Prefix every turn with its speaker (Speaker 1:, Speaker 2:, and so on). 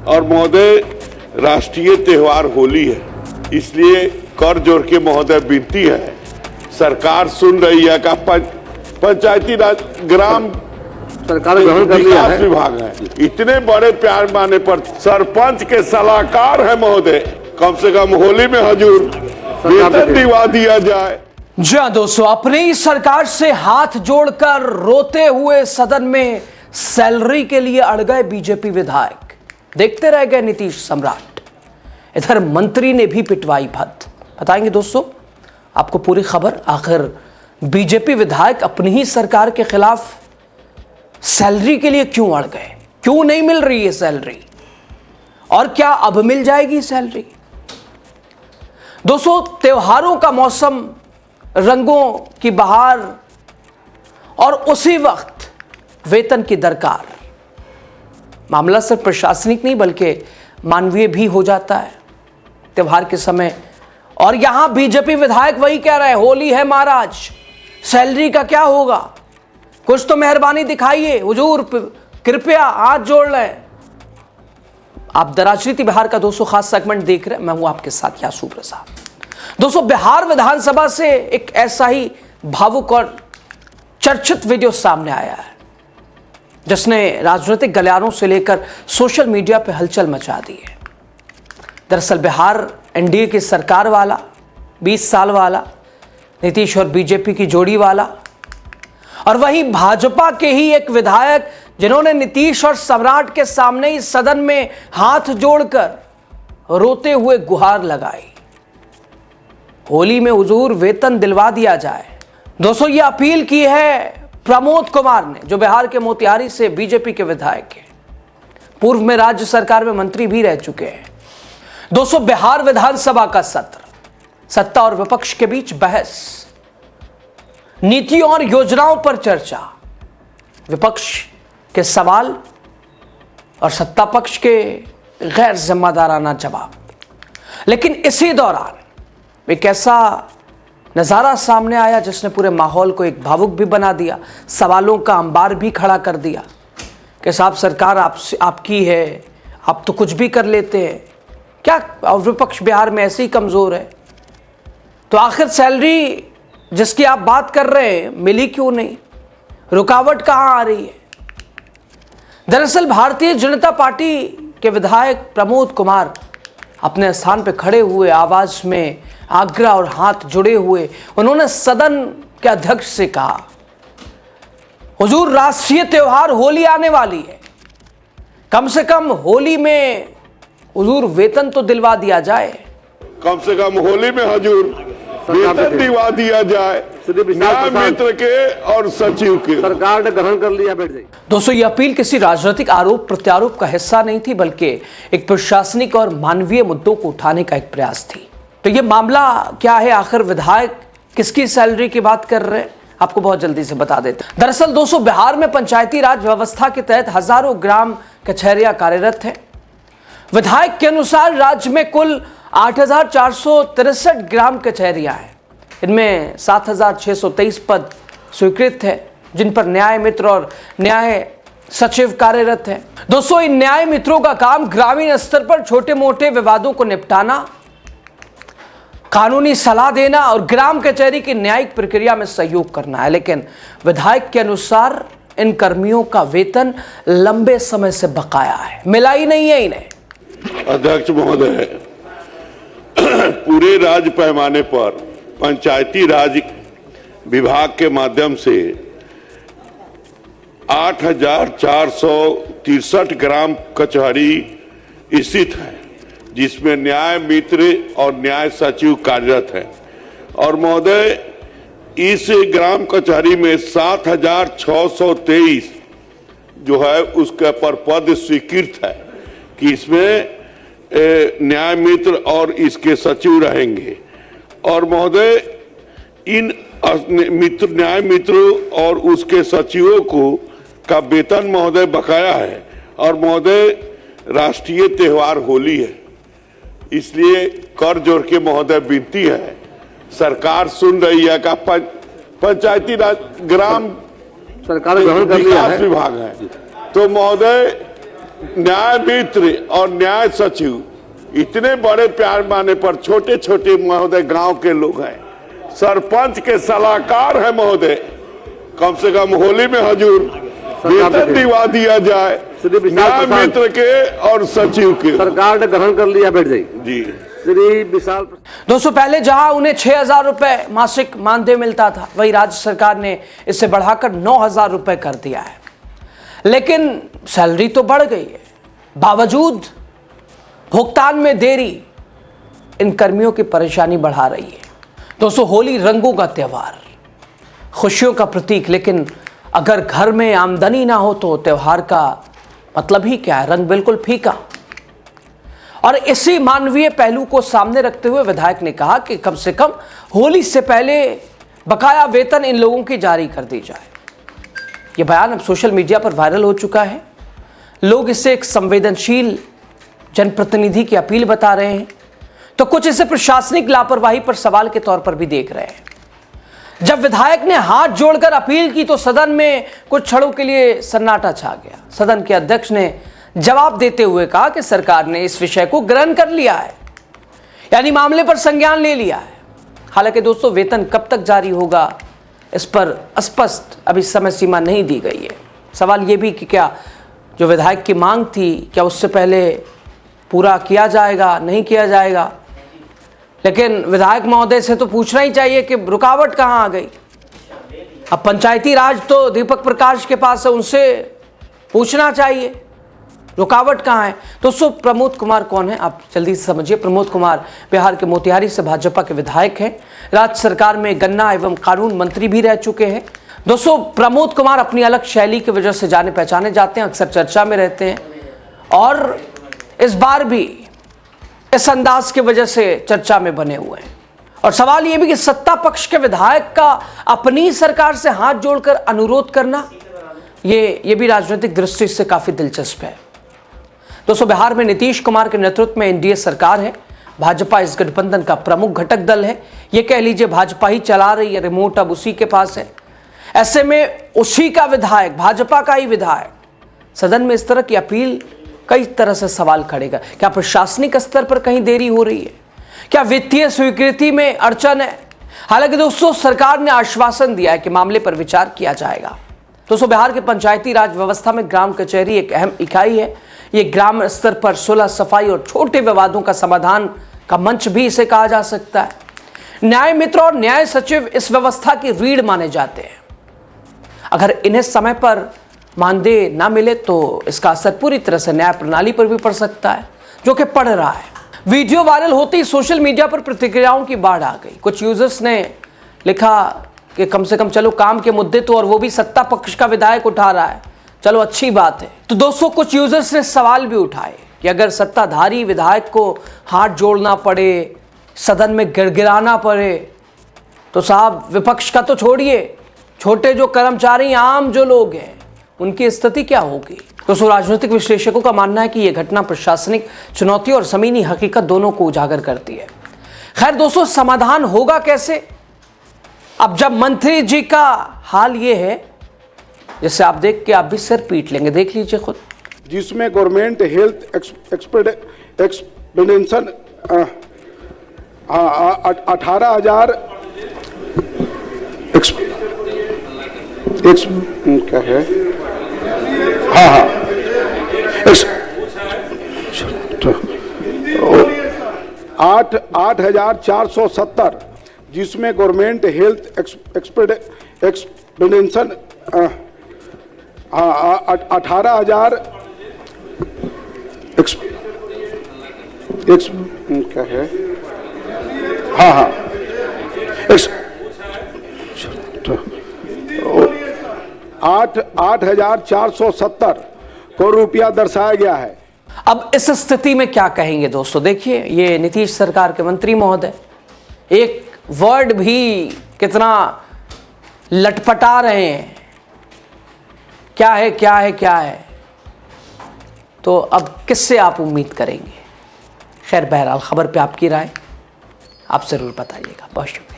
Speaker 1: और महोदय राष्ट्रीय त्योहार होली है, इसलिए कर जोड़ के महोदय विनती है, सरकार सुन रही है का पंचायती राज ग्राम
Speaker 2: सरकार ग्रहण कर लिया है,
Speaker 1: विभाग है, इतने बड़े पैमाने पर सरपंच के सलाहकार है महोदय, कम से कम होली में हजूर वेतन दिवा दिया जाए।
Speaker 3: जी हाँ दोस्तों, अपनी सरकार से हाथ जोड़कर रोते हुए सदन में सैलरी के लिए अड़ गए बीजेपी विधायक, देखते रह गए नीतीश सम्राट। इधर मंत्री ने भी पिटवाई भत। बताएंगे दोस्तों आपको पूरी खबर। आखिर बीजेपी विधायक अपनी ही सरकार के खिलाफ सैलरी के लिए क्यों अड़ गए, क्यों नहीं मिल रही है सैलरी, और क्या अब मिल जाएगी सैलरी। दोस्तों, त्योहारों का मौसम, रंगों की बहार, और उसी वक्त वेतन की दरकार। मामला सिर्फ प्रशासनिक नहीं बल्कि मानवीय भी हो जाता है त्योहार के समय। और यहां बीजेपी विधायक वही कह रहे हैं, होली है महाराज, सैलरी का क्या होगा, कुछ तो मेहरबानी दिखाइए हुजूर, कृपया हाथ जोड़ लें। आप द राजनीति बिहार का दोस्तों खास सेगमेंट देख रहे हैं, मैं हूं आपके साथ यासू प्रसाद। दोस्तों, बिहार विधानसभा से एक ऐसा ही भावुक और चर्चित वीडियो सामने आया है जिसने राजनीतिक गलियारों से लेकर सोशल मीडिया पर हलचल मचा दी है। दरअसल बिहार एनडीए की सरकार वाला, 20 साल वाला, नीतीश और बीजेपी की जोड़ी वाला, और वहीं भाजपा के ही एक विधायक जिन्होंने नीतीश और सम्राट के सामने ही सदन में हाथ जोड़कर रोते हुए गुहार लगाई, होली में हुजूर वेतन दिलवा दिया जाए। दोस्तों, ये अपील की है प्रमोद कुमार ने, जो बिहार के मोतिहारी से बीजेपी के विधायक हैं, पूर्व में राज्य सरकार में मंत्री भी रह चुके हैं। दोस्तों, बिहार विधानसभा का सत्र, सत्ता और विपक्ष के बीच बहस, नीतियों और योजनाओं पर चर्चा, विपक्ष के सवाल और सत्ता पक्ष के गैर जिम्मेदाराना जवाब। लेकिन इसी दौरान एक ऐसा नजारा सामने आया जिसने पूरे माहौल को एक भावुक भी बना दिया, सवालों का अंबार भी खड़ा कर दिया कि साहब सरकार आपकी है, आप तो कुछ भी कर लेते हैं क्या, और विपक्ष बिहार में ऐसे ही कमजोर है, तो आखिर सैलरी जिसकी आप बात कर रहे हैं मिली क्यों नहीं, रुकावट कहां आ रही है। दरअसल भारतीय जनता पार्टी के विधायक प्रमोद कुमार अपने स्थान पर खड़े हुए, आवाज में आग्रह और हाथ जुड़े हुए, उन्होंने सदन के अध्यक्ष से कहा, हुजूर राष्ट्रीय त्योहार होली आने वाली है, कम से कम होली में हुजूर वेतन तो दिलवा दिया जाए,
Speaker 1: कम से कम होली में हजूर वेतन दिलवा दिया जाए, न्याय मित्र के और सचिव के।
Speaker 2: सरकार ने ग्रहण कर लिया, बैठ जाइए।
Speaker 3: दोस्तों, यह अपील किसी राजनीतिक आरोप प्रत्यारोप का हिस्सा नहीं थी, बल्कि एक प्रशासनिक और मानवीय मुद्दों को उठाने का एक प्रयास थी। तो यह मामला क्या है, आखिर विधायक किसकी सैलरी की बात कर रहे हैं, आपको बहुत जल्दी से बता देते हैं। दरअसल दोस्तों, बिहार में पंचायती राज व्यवस्था के तहत हजारों ग्राम कचहरियां कार्यरत हैं। विधायक के अनुसार राज्य में कुल 8,463 ग्राम कचहरियां हैं, इनमें 7,623 पद स्वीकृत है, जिन पर न्याय मित्र और न्याय सचिव कार्यरत हैं। दोस्तों, इन न्याय मित्रों का काम ग्रामीण स्तर पर छोटे मोटे विवादों को निपटाना, कानूनी सलाह देना और ग्राम कचहरी की न्यायिक प्रक्रिया में सहयोग करना है। लेकिन विधायक के अनुसार इन कर्मियों का वेतन लंबे समय से बकाया है, मिला ही नहीं है इन्हें।
Speaker 1: अध्यक्ष महोदय, पूरे राज्य पैमाने पर पंचायती राज विभाग के माध्यम से 8,463 ग्राम कचहरी स्थित है, जिसमें न्याय मित्र और न्याय सचिव कार्यरत हैं। और महोदय, इस ग्राम कचहरी में 7,623 जो है उसके पर पद स्वीकृत है कि इसमें न्याय मित्र और इसके सचिव रहेंगे। और महोदय, इन न्याय मित्रों और उसके सचिवों को का वेतन महोदय बकाया है। और महोदय, राष्ट्रीय त्योहार होली है, इसलिए कर जोड़ के महोदय विनती है, सरकार सुन रही है का पंचायती राज ग्राम
Speaker 2: सरकार ग्रहण कर लिया है,
Speaker 1: विभाग है, तो महोदय न्याय मित्र और न्याय सचिव इतने बड़े पैमाने पर छोटे छोटे महोदय गांव के लोग हैं, सरपंच के सलाहकार है महोदय, कम से कम होली में हजूर वेतन दिवा दिया जाए न्याय मित्र के और सचिव के।
Speaker 2: सरकार ने ग्रहण कर लिया, बैठ जाइए
Speaker 1: जी।
Speaker 2: श्री विशाल।
Speaker 3: दोस्तों, पहले जहां उन्हें 6,000 रुपए मासिक मानदेय मिलता था, वही राज्य सरकार ने इसे बढ़ाकर 9,000 रुपए कर दिया है। लेकिन सैलरी तो बढ़ गई है, बावजूद भुगतान में देरी इन कर्मियों की परेशानी बढ़ा रही है। दोस्तों, होली रंगों का त्योहार, खुशियों का प्रतीक, लेकिन अगर घर में आमदनी ना हो तो त्योहार का मतलब ही क्या है? रंग बिल्कुल फीका। और इसी मानवीय पहलू को सामने रखते हुए विधायक ने कहा कि कम से कम होली से पहले बकाया वेतन इन लोगों की जारी कर दी जाए। यह बयान अब सोशल मीडिया पर वायरल हो चुका है। लोग इसे एक संवेदनशील जनप्रतिनिधि की अपील बता रहे हैं, तो कुछ इसे प्रशासनिक लापरवाही पर सवाल के तौर पर भी देख रहे हैं। जब विधायक ने हाथ जोड़कर अपील की तो सदन में कुछ क्षणों के लिए सन्नाटा छा गया। सदन के अध्यक्ष ने जवाब देते हुए कहा कि सरकार ने इस विषय को ग्रहण कर लिया है, यानी मामले पर संज्ञान ले लिया है। हालांकि दोस्तों, वेतन कब तक जारी होगा इस पर स्पष्ट अभी समय सीमा नहीं दी गई है। सवाल यह भी कि क्या जो विधायक की मांग थी, क्या उससे पहले पूरा किया जाएगा, नहीं किया जाएगा। लेकिन विधायक महोदय से तो पूछना ही चाहिए कि रुकावट कहाँ आ गई। अब पंचायती राज तो दीपक प्रकाश के पास है, उनसे पूछना चाहिए रुकावट कहाँ है। दोस्तों, प्रमोद कुमार कौन है, आप जल्दी से समझिए। प्रमोद कुमार बिहार के मोतिहारी से भाजपा के विधायक हैं, राज्य सरकार में गन्ना एवं कानून मंत्री भी रह चुके हैं। दोस्तों, प्रमोद कुमार अपनी अलग शैली की वजह से जाने पहचाने जाते हैं, अक्सर चर्चा में रहते हैं और इस बार भी इस अंदाज की वजह से चर्चा में बने हुए हैं। और सवाल यह भी कि सत्ता पक्ष के विधायक का अपनी सरकार से हाथ जोड़कर अनुरोध करना, ये भी राजनीतिक दृष्टि से काफी दिलचस्प है। दोस्तों, बिहार में नीतीश कुमार के नेतृत्व में एनडीए सरकार है। भाजपा इस गठबंधन का प्रमुख घटक दल है। ये कह लीजिए भाजपा ही चला रही है, रिमोट अब उसी के पास है। ऐसे में उसी का विधायक, भाजपा का ही विधायक सदन में इस तरह की अपील कई तरह से सवाल खड़ेगा। क्या प्रशासनिक स्तर पर कहीं देरी हो रही है? क्या वित्तीय स्वीकृति में अड़चन है? हालांकि दोस्तों, सरकार ने आश्वासन दिया है कि मामले पर विचार किया जाएगा। दोस्तों, बिहार के पंचायती राज व्यवस्था में ग्राम कचहरी एक अहम इकाई है। ये ग्राम स्तर पर सुलह, सफाई और छोटे विवादों का समाधान का मंच भी इसे कहा जा सकता है। न्याय मित्र और न्याय सचिव इस व्यवस्था की रीढ़ माने जाते हैं। अगर इन्हें समय पर मानदेय ना मिले तो इसका असर पूरी तरह से न्याय प्रणाली पर भी पड़ सकता है, जो कि पड़ रहा है। वीडियो वायरल होते ही सोशल मीडिया पर प्रतिक्रियाओं की बाढ़ आ गई। कुछ यूजर्स ने लिखा कि कम से कम चलो काम के मुद्दे तो, और वो भी सत्ता पक्ष का विधायक उठा रहा है, चलो अच्छी बात है। तो दोस्तों, कुछ यूजर्स ने सवाल भी उठाए कि अगर सत्ताधारी विधायक को हाथ जोड़ना पड़े, सदन में गिड़गिड़ाना पड़े, तो साहब विपक्ष का तो छोड़िए, छोटे जो कर्मचारी, आम जो लोग हैं, उनकी स्थिति क्या होगी। दोस्तों, राजनीतिक विश्लेषकों का मानना है कि यह घटना प्रशासनिक चुनौती और जमीनी हकीकत दोनों को उजागर करती है। खैर दोस्तों, समाधान होगा कैसे? अब जब मंत्री जी का हाल ये है, जैसे आप देख के आप भी सिर पीट लेंगे, देख लीजिए खुद।
Speaker 4: जिसमें गवर्नमेंट हेल्थ एक्सपेंडिचर 18,000 क्या है, हाँ 8,470, जिसमें गवर्नमेंट हेल्थ एक्सपेंडिचर 18,000 क्या है, हाँ 8,470 करोड़ रुपया दर्शाया गया है।
Speaker 3: अब इस स्थिति में क्या कहेंगे दोस्तों? देखिए, ये नीतीश सरकार के मंत्री महोदय एक वर्ड भी कितना लटपटा रहे हैं, क्या है क्या है क्या है। तो अब किससे आप उम्मीद करेंगे? खैर, बहरहाल खबर पे आपकी राय आप जरूर बताइएगा। बहुत शुक्रिया।